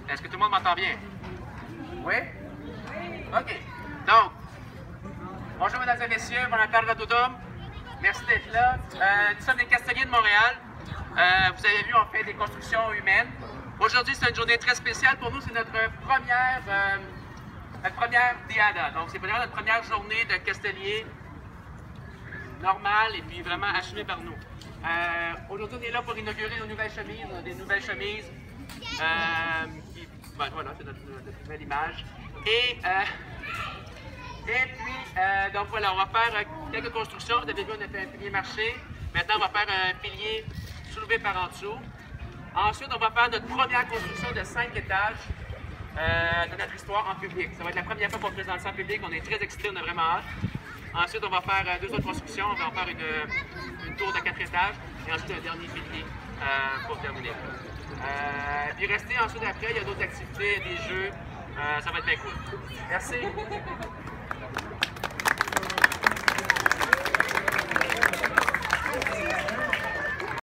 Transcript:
Est-ce que tout le monde m'entend bien? Oui? OK. Donc, bonjour mesdames et messieurs, buona tarda tutum. Merci d'être là. Nous sommes des Castelliers de Montréal. Vous avez vu, on fait des constructions humaines. Aujourd'hui, c'est une journée très spéciale. Pour nous, c'est notre première diada. Donc, c'est vraiment notre première journée de Castellier normale et puis vraiment assumée par nous. Aujourd'hui, on est là pour inaugurer nos nouvelles chemises. On a des nouvelles chemises. Ben, voilà, c'est notre nouvelle image. Et puis, donc voilà, on va faire quelques constructions. Vous avez vu, on a fait un pilier marché. Maintenant, on va faire un pilier soulevé par en dessous. Ensuite, on va faire notre première construction de 5 étages de notre histoire en public. Ça va être la première fois qu'on présente ça en public. On est très excités, on a vraiment hâte. Ensuite, on va faire deux autres constructions. On va en faire une tour de 4 étages et ensuite un dernier pilier pour terminer. Puis restez ensuite après, il y a d'autres activités, des jeux. Ça va être bien cool. Merci.